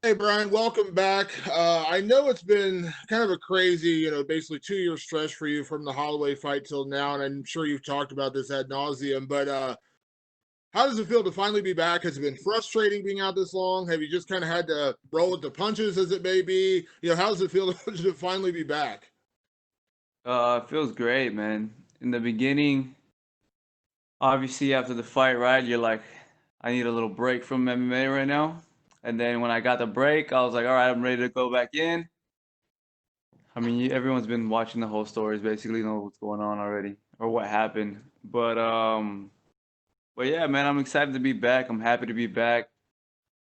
Hey Brian, welcome back. I know it's been kind of a crazy, basically 2 year stretch for you from the Holloway fight till now, and I'm sure you've talked about this ad nauseum. But how does it feel to finally be back? Has it been frustrating being out this long? Have you just kind of had to roll with the punches, as it may be? How does it feel to finally be back? It feels great, man. In the beginning, obviously after the fight, right, you're like, I need a little break from MMA right now. And then when I got the break, I was like, all right, I'm ready to go back in. I mean, everyone's been watching the whole stories, basically know what's going on already or what happened. But yeah, man, I'm excited to be back. I'm happy to be back.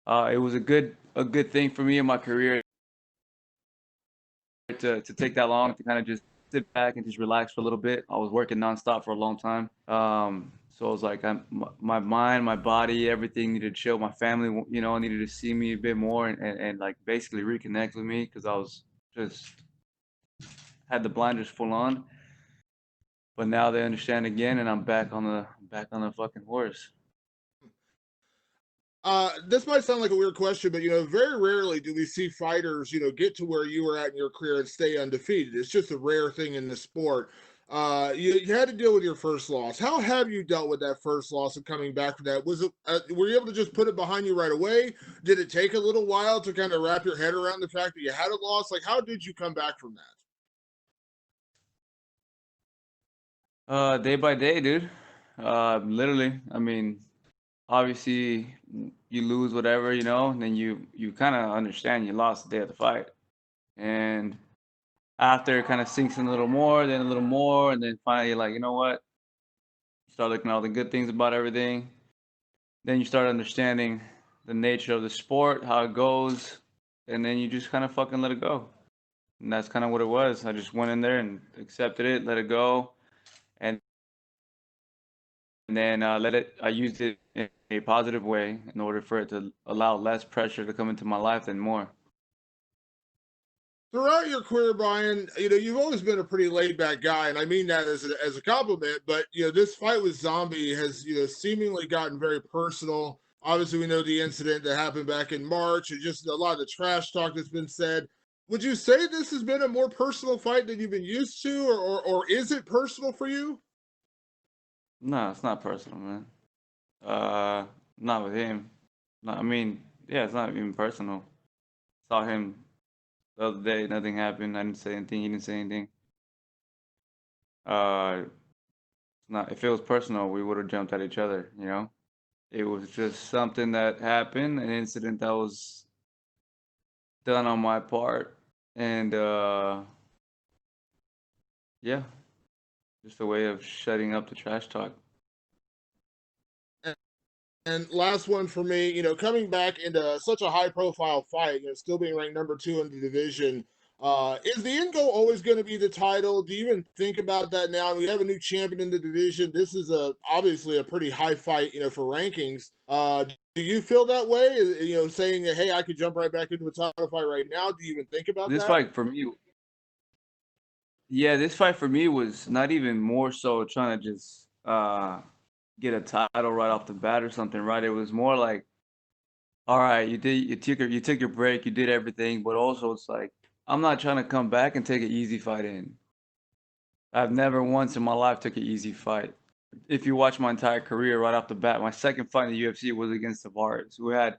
It was a good thing for me in my career to take that long to kind of just sit back and just relax for a little bit. I was working nonstop for a long time. So I was like, my mind, my body, everything needed to chill. My family, needed to see me a bit more and like basically reconnect with me because I was just had the blinders full on. But now they understand again, and I'm back on the fucking horse. This might sound like a weird question, but very rarely do we see fighters, get to where you were at in your career and stay undefeated. It's just a rare thing in the sport. You had to deal with your first loss. How have you dealt with that first loss and coming back from that? Was it were you able to just put it behind you right away? Did it take a little while to kind of wrap your head around the fact that you had a loss? Like, how did you come back from that? Day by day, dude. Literally. I mean, obviously you lose whatever, and then you kind of understand you lost the day of the fight. And after it kind of sinks in a little more, then a little more, and then finally you're like, you know what? You start looking at all the good things about everything. Then you start understanding the nature of the sport, how it goes, and then you just kind of fucking let it go. And that's kind of what it was. I just went in there and accepted it, let it go, and then I used it in a positive way in order for it to allow less pressure to come into my life than more. Throughout your career, Brian, you've always been a pretty laid back guy, and I mean that as a compliment. But this fight with Zombie has seemingly gotten very personal. Obviously, we know the incident that happened back in March, and just a lot of the trash talk that's been said. Would you say this has been a more personal fight than you've been used to, or is it personal for you? No, it's not personal, man. Uh, Not with him. No, I mean, yeah, it's not even personal. Saw him the other day. Nothing happened. I didn't say anything. He didn't say anything. Uh, Not if it was personal, we would have jumped at each other. It was just something that happened, an incident that was done on my part, and yeah, just a way of shutting up the trash talk. And last one for me, coming back into such a high profile fight, still being ranked number two in the division. Is the end goal always going to be the title? Do you even think about that now? We have a new champion in the division. This is obviously a pretty high fight, for rankings. Do you feel that way? Saying that, hey, I could jump right back into a title fight right now. Do you even think about This that? fight for me, yeah, this fight for me was not even more so trying to just get a title right off the bat or something, right? It was more like, all right, you took your break, you did everything, but also it's like I'm not trying to come back and take an easy fight in. I've never once in my life took an easy fight. If you watch my entire career right off the bat, my second fight in the UFC was against Tavares, who had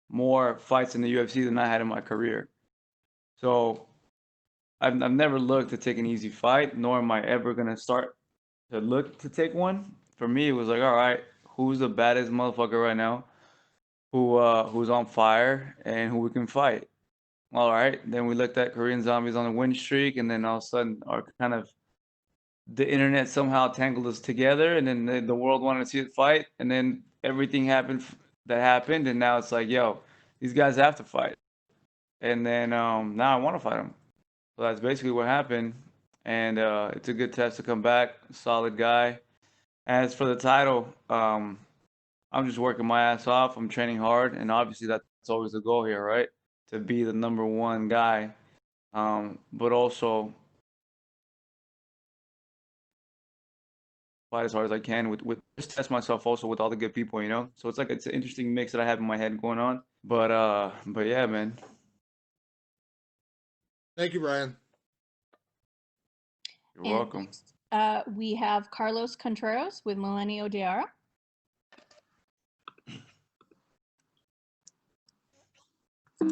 more fights in the UFC than I had in my career. So I've never looked to take an easy fight, nor am I ever gonna start to look to take one. For me, it was like, all right, who's the baddest motherfucker right now? Who's on fire and who we can fight? All right. Then we looked at Korean Zombies on a win streak, and then all of a sudden, our kind of the internet somehow tangled us together, and then the world wanted to see it fight, and then everything happened that happened, and now it's like, yo, these guys have to fight, and then now I want to fight them. So that's basically what happened, and it's a good test to come back, solid guy. As for the title, I'm just working my ass off. I'm training hard, and obviously that's always the goal here, right? To be the number one guy, but also fight as hard as I can with just test myself also with all the good people. So it's like it's an interesting mix that I have in my head going on. But yeah, man. Thank you, Brian. You're welcome. Next, we have Carlos Contreras with Milenio Diarra.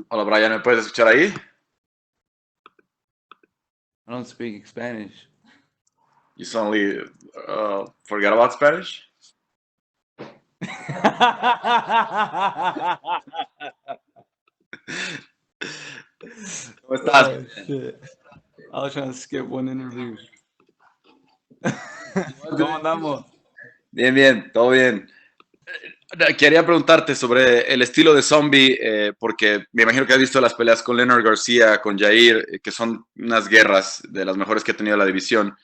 Hola Brian, ¿me puedes escuchar ahí? I don't speak Spanish. You suddenly forget about Spanish? ¿Cómo estás? Oh, shit. I was trying to skip one interview. ¿Cómo andamos? Bien, bien, todo bien. Quería preguntarte sobre el estilo de zombie, porque me imagino que has visto las peleas con Leonard García, con Jair, que son unas guerras de las mejores que ha tenido la división.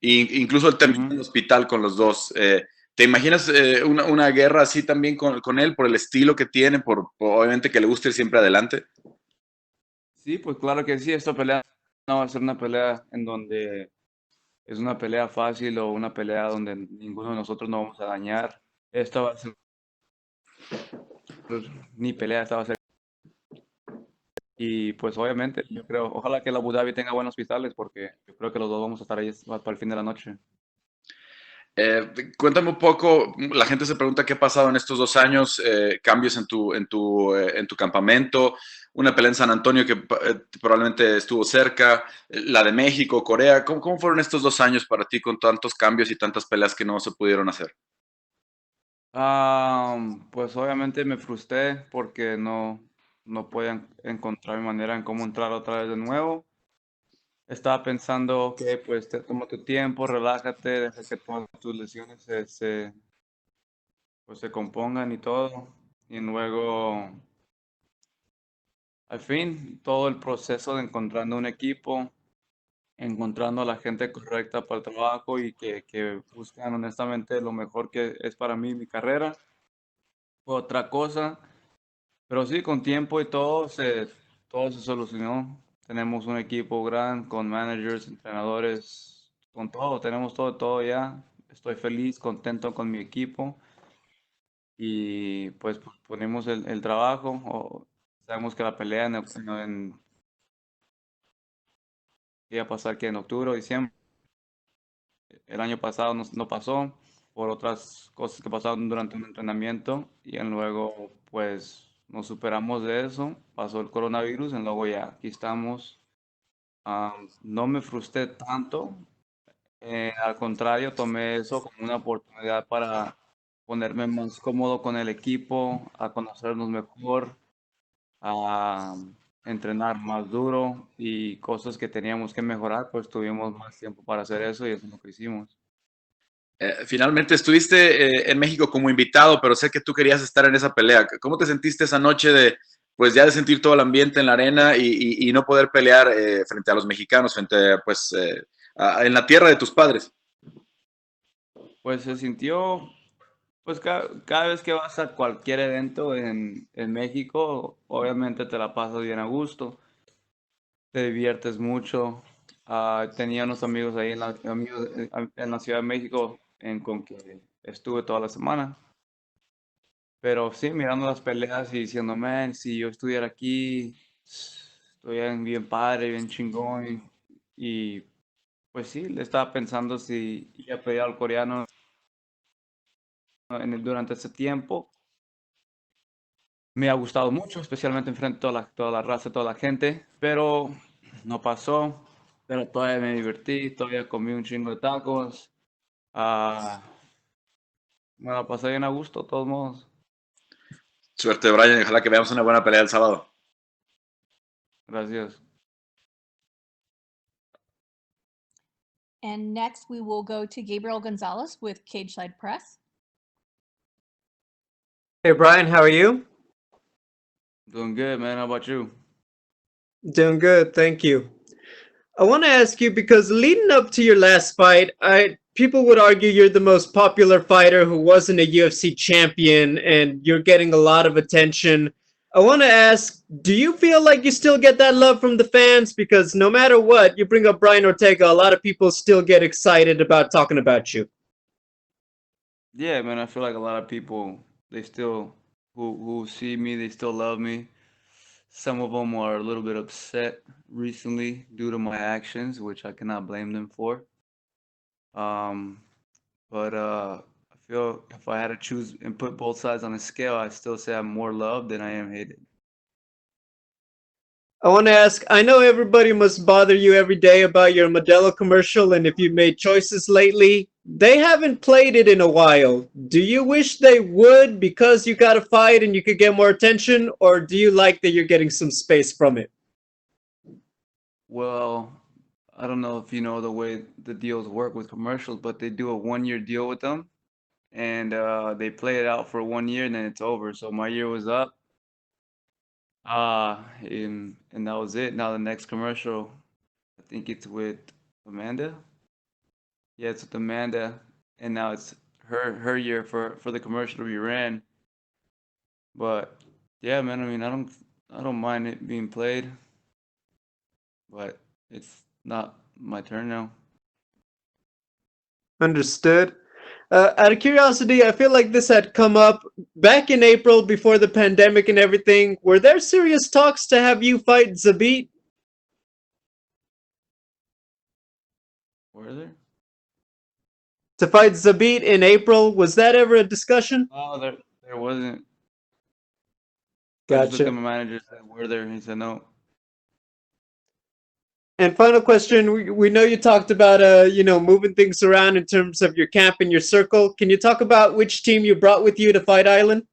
Incluso él terminó en el hospital con los dos. ¿Te imaginas una guerra así también con él por el estilo que tiene, por obviamente que le guste ir siempre adelante? Sí, pues claro que sí. Esta pelea no va a ser una pelea en donde es una pelea fácil o una pelea donde ninguno de nosotros nos vamos a dañar. Esta va a ser ni pelea, esta va a ser. Y pues obviamente, yo creo, ojalá que el Abu Dhabi tenga buenos hospitales porque yo creo que los dos vamos a estar ahí para el fin de la noche. Cuéntame un poco, la gente se pregunta qué ha pasado en estos 2 años, cambios en tu campamento, una pelea en San Antonio que probablemente estuvo cerca, la de México, Corea. ¿Cómo fueron estos 2 años para ti con tantos cambios y tantas peleas que no se pudieron hacer? Pues obviamente me frustré porque no podía encontrar mi manera en cómo entrar otra vez de nuevo. Estaba pensando que pues toma tu tiempo, relájate, deja que todas tus lesiones pues, se compongan y todo. Y luego, al fin, todo el proceso de encontrando un equipo, encontrando a la gente correcta para el trabajo y que buscan honestamente lo mejor que es para mí, mi carrera. Fue otra cosa. Pero sí, con tiempo y todo se solucionó. Tenemos un equipo grande con managers, entrenadores, con todo. Tenemos todo ya. Estoy feliz, contento con mi equipo y pues ponemos el trabajo. Sabemos que la pelea iba a pasar que en octubre o diciembre. El año pasado no pasó por otras cosas que pasaron durante un entrenamiento y luego pues nos superamos de eso, pasó el coronavirus y luego ya aquí estamos. No me frustré tanto, al contrario, tomé eso como una oportunidad para ponerme más cómodo con el equipo, a conocernos mejor, a entrenar más duro y cosas que teníamos que mejorar, pues tuvimos más tiempo para hacer eso y eso es lo que hicimos. Finalmente estuviste en México como invitado, pero sé que tú querías estar en esa pelea. ¿Cómo te sentiste esa noche pues ya de sentir todo el ambiente en la arena y no poder pelear frente a los mexicanos, pues, en la tierra de tus padres? Pues se sintió, pues cada vez que vas a cualquier evento en México, obviamente te la pasas bien a gusto, te diviertes mucho. Tenía unos amigos ahí en la Ciudad de México con que estuve toda la semana. Pero sí, mirando las peleas y diciendo, man, si yo estuviera aquí, estoy bien padre, bien chingón. Y pues sí, le estaba pensando si iba a pelear al coreano durante ese tiempo. Me ha gustado mucho, especialmente enfrente de toda la raza, toda la gente, pero no pasó. Pero todavía me divertí, todavía comí un chingo de tacos. Ah, me la pasé bien a gusto, de todos modos. Suerte, Brian, y ojalá que veamos una buena pelea el sábado. Gracias. And next, we will go to Gabriel Gonzalez with Cage Side Press. Hey Brian, how are you? Doing good, man. How about you? Doing good, thank you. I want to ask you because leading up to your last fight, people would argue you're the most popular fighter who wasn't a UFC champion and you're getting a lot of attention. I want to ask, do you feel like you still get that love from the fans? Because no matter what, you bring up Brian Ortega, a lot of people still get excited about talking about you. Yeah, man. I feel like a lot of people, they still who see me, they still love me. some of them are a little bit upset recently due to my actions, which I cannot blame them for. Um, but I feel if I had to choose and put both sides on a scale, I still say I'm more loved than I am hated. I want to ask, I know everybody must bother you every day about your Modelo commercial and if you've made choices lately. They haven't played it in a while. Do you wish they would because you got a fight and you could get more attention, or do you like that you're getting some space from it? Well, I don't know if you know the way the deals work with commercials, but they do a 1 year deal with them, and they play it out for 1 year and then it's over. So my year was up, and that was it. Now the next commercial, I think it's with Amanda. Yeah, it's with Amanda, and now it's her year for the commercial to be ran. But yeah, man, I mean, I don't mind it being played, but it's not my turn now. Understood. Out of curiosity, I feel like this had come up back in April before the pandemic and everything. Were there serious talks to have you fight Zabit? Were there? To fight Zabit in April? Was that ever a discussion? Oh, there wasn't. I just looked at Gotcha. my manager and said, "Were there?" And he said, "No." And final question, we know you talked about moving things around in terms of your camp and your circle. Can you talk about which team you brought with you to Fight Island?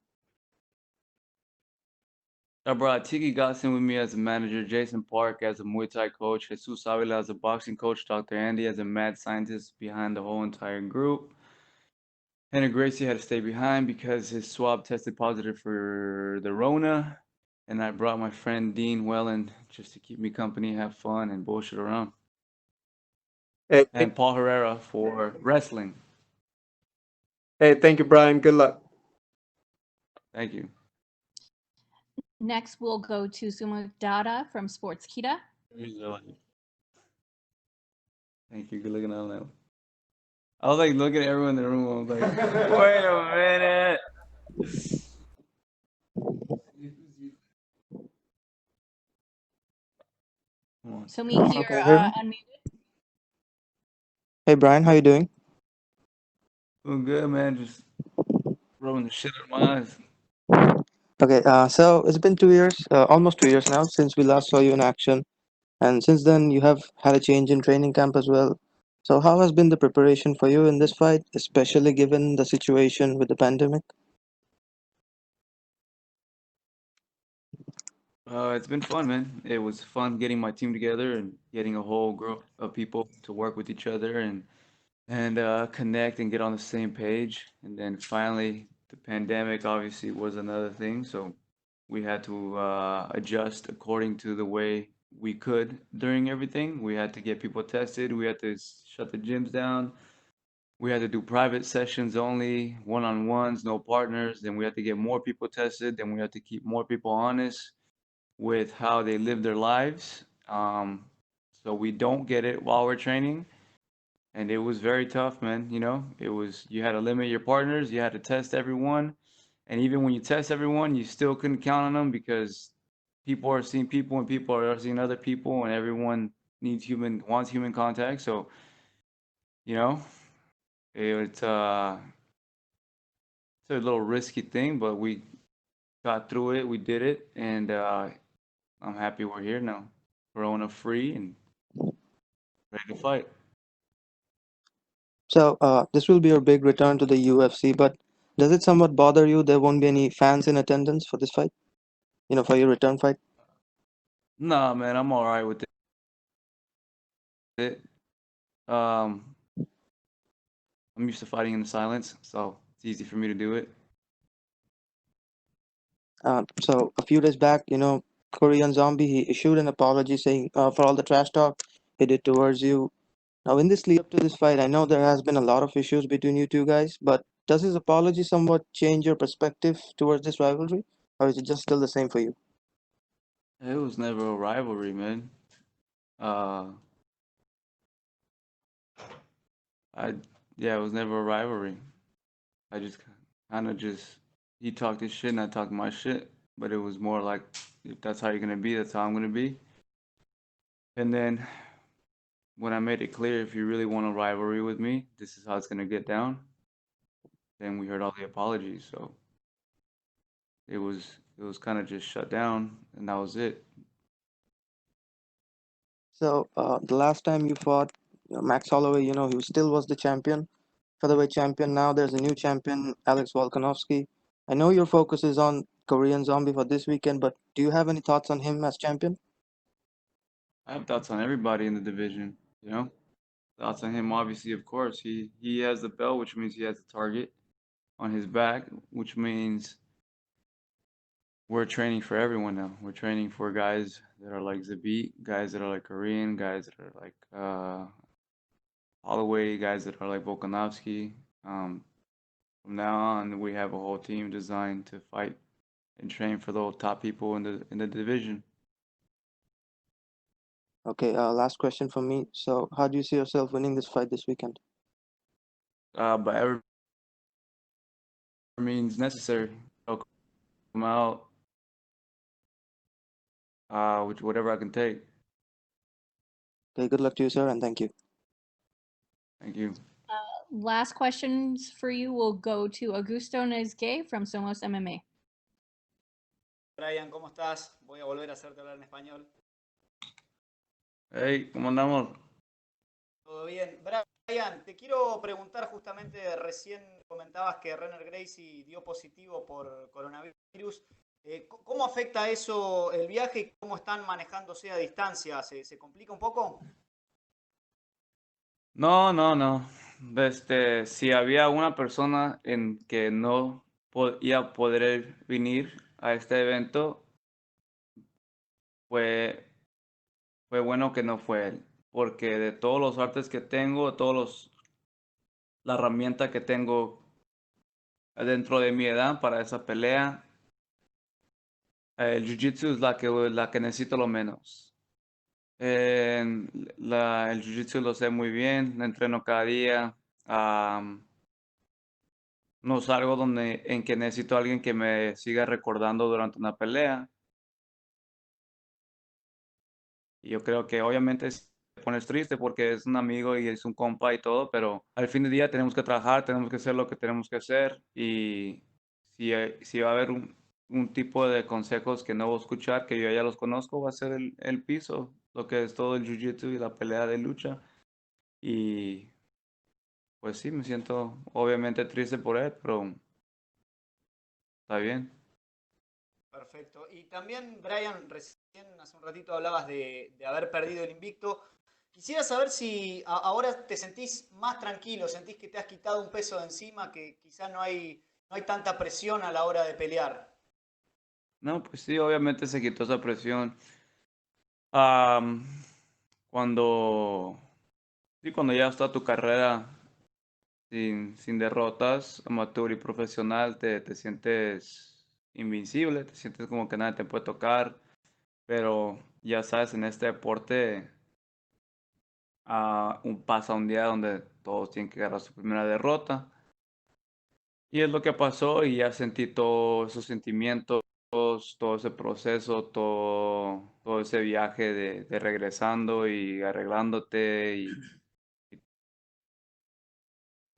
I brought Tiki Gossin with me as a manager, Jason Park as a Muay Thai coach, Jesus Avila as a boxing coach, Dr. Andy as a mad scientist behind the whole entire group. Henry Gracie had to stay behind because his swab tested positive for the Rona. And I brought my friend Dean Wellen just to keep me company, have fun, and bullshit around. Hey, And Paul Herrera for wrestling. hey, thank you, Brian. Good luck. Thank you. Next, we'll go to Sumo Dada from Sportskita. Thank you. Good looking out now. I was like looking at everyone in the room. I was like, wait a minute. Come on. So Meek, you're Okay, hear me? unmuted. Hey Brian, how you doing? Doing good, man. Just rubbing the shit out of my eyes. Okay, so it's been 2 years, almost 2 years now since we last saw you in action, and since then you have had a change in training camp as well. So how has been the preparation for you in this fight, especially given the situation with the pandemic? It's been fun, man. It was fun getting my team together and getting a whole group of people to work with each other and connect and get on the same page. And then finally, the pandemic obviously was another thing, so we had to adjust according to the way we could during everything. We had to get people tested. We had to shut the gyms down. We had to do private sessions only, one-on-ones, no partners. Then we had to get more people tested. Then we had to keep more people honest with how they live their lives. So we don't get it while we're training. And it was very tough, man. You had to limit your partners, you had to test everyone. And even when you test everyone, you still couldn't count on them because people are seeing people and people are seeing other people and everyone wants human contact. So, you know, it's it's a little risky thing, but we got through it, we did it, and I'm happy we're here now. Corona free and ready to fight. So this will be your big return to the UFC, but does it somewhat bother you there won't be any fans in attendance for this fight? For your return fight? Nah, man, I'm all right with it. Um, I'm used to fighting in the silence, so it's easy for me to do it. So a few days back, Korean Zombie, he issued an apology saying for all the trash talk he did towards you. Now, in this lead up to this fight, I know there has been a lot of issues between you two guys, but does his apology somewhat change your perspective towards this rivalry, or is it just still the same for you? It was never a rivalry, man. Uh, I Yeah, it was never a rivalry. I just kind of just he talked his shit and I talked my shit, but it was more like if that's how you're gonna be, that's how I'm gonna be. And then when I made it clear, if you really want a rivalry with me, this is how it's gonna get down. Then we heard all the apologies, so it was kind of just shut down, and that was it. So the last time you fought Max Holloway, he still was the champion, featherweight champion. Now there's a new champion, Alex Volkanovski. I know your focus is on Korean Zombie for this weekend, but do you have any thoughts on him as champion? I have thoughts on everybody in the division, Thoughts on him, obviously, of course. He has the belt, which means he has the target on his back, which means we're training for everyone now. We're training for guys that are like Zabit, guys that are like Korean, guys that are like Holloway, guys that are like Volkanovski. From now on, we have a whole team designed to fight and train for the top people in the division. Okay, last question from me. So how do you see yourself winning this fight this weekend? By every means necessary. I'll come out with whatever I can take. Okay, good luck to you, sir, and thank you. Thank you. Last questions for you will go to Augusto Nezgue from Somos MMA. Brian, ¿cómo estás? Voy a volver a hacerte hablar en español. Hey, ¿cómo andamos? Todo bien. Brian, te quiero preguntar justamente, recién comentabas que Renner Gracie dio positivo por coronavirus. ¿Cómo afecta eso el viaje y cómo están manejándose a distancia? ¿Se complica un poco? No. Si había una persona en que no podía poder venir a este evento, fue bueno que no fue él, porque de todos los artes que tengo, la herramienta que tengo dentro de mi edad para esa pelea, el jiu-jitsu es la que necesito lo menos. El jiu-jitsu lo sé muy bien, lo entreno cada día. No es algo en que necesito a alguien que me siga recordando durante una pelea. Y yo creo que obviamente te pones triste porque es un amigo y es un compa y todo, pero al fin del día tenemos que trabajar, tenemos que hacer lo que tenemos que hacer. Y si va a haber un tipo de consejos que no voy a escuchar, que yo ya los conozco, va a ser el piso, lo que es todo el jiu-jitsu y la pelea de lucha. Y pues sí, me siento obviamente triste por él, pero está bien. Perfecto. Y también, Brian, recién hace un ratito hablabas de haber perdido el invicto. Quisiera saber si ahora te sentís más tranquilo, sentís que te has quitado un peso de encima, que quizás no hay tanta presión a la hora de pelear. No, pues sí, obviamente se quitó esa presión. Am, cuando, cuando ya está tu carrera sin derrotas, amateur y profesional, te sientes invencible, te sientes como que nadie te puede tocar, pero ya sabes, en este deporte pasa un día donde todos tienen que agarrar su primera derrota. Y es lo que pasó y ya sentí todos esos sentimientos, todo ese proceso, todo ese viaje de regresando y arreglándote y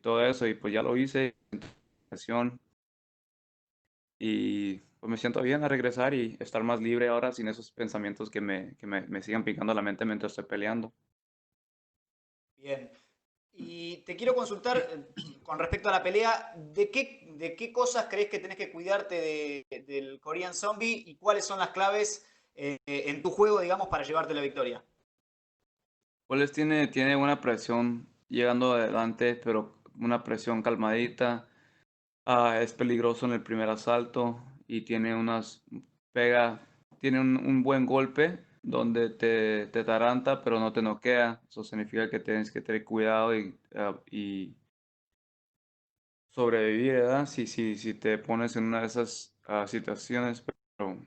todo eso. Y pues ya lo hice, y pues me siento bien a regresar y estar más libre ahora sin esos pensamientos que me sigan picando la mente mientras estoy peleando. Bien. Y te quiero consultar con respecto a la pelea, ¿de qué cosas crees que tenés que cuidarte del Korean Zombie y cuáles son las claves en tu juego, digamos, para llevarte la victoria? Pues tiene una presión llegando adelante, pero una presión calmadita. Es peligroso en el primer asalto y pega, tiene un buen golpe donde te taranta, pero no te noquea. Eso significa que tienes que tener cuidado y sobrevivir, ¿verdad? Si te pones en una de esas situaciones, pero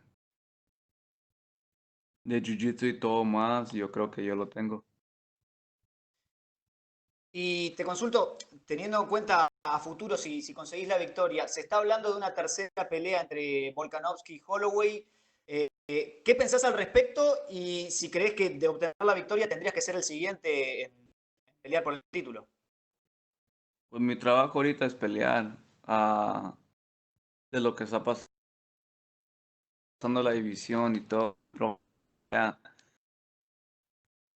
de jiu-jitsu y todo más, yo creo que yo lo tengo. Y te consulto, teniendo en cuenta a futuro si conseguís la victoria, se está hablando de una tercera pelea entre Volkanovski y Holloway. ¿Qué pensás al respecto? Y si crees que de obtener la victoria tendrías que ser el siguiente en pelear por el título. Pues mi trabajo ahorita es pelear de lo que está pasando la división y todo. Pero ya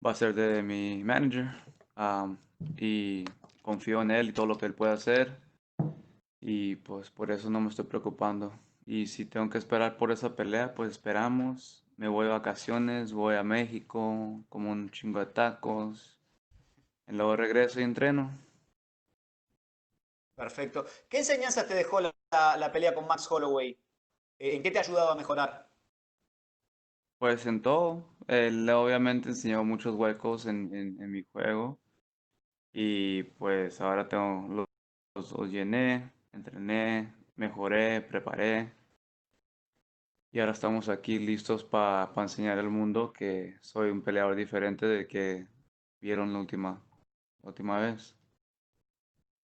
va a ser de mi manager y confío en él y todo lo que él puede hacer y pues por eso no me estoy preocupando. Y si tengo que esperar por esa pelea, pues esperamos. Me voy de vacaciones, voy a México, como un chingo de tacos, y luego regreso y entreno. Perfecto. ¿Qué enseñanzas te dejó la pelea con Max Holloway? ¿En qué te ha ayudado a mejorar? Pues en todo, él obviamente enseñó muchos huecos en mi juego y pues ahora tengo los llené, entrené, mejoré, preparé y ahora estamos aquí listos para enseñar al mundo que soy un peleador diferente del que vieron la última vez.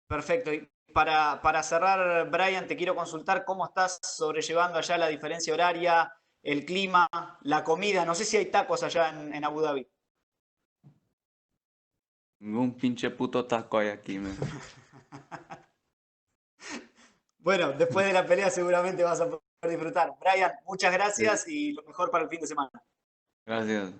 Perfecto. Y para cerrar, Brian, te quiero consultar cómo estás sobrellevando allá la diferencia horaria, el clima, la comida. No sé si hay tacos allá en Abu Dhabi. Ningún pinche puto taco hay aquí, man. Bueno, después de la pelea seguramente vas a poder disfrutar. Brian, muchas Sí, gracias y lo mejor para el fin de semana. gracias.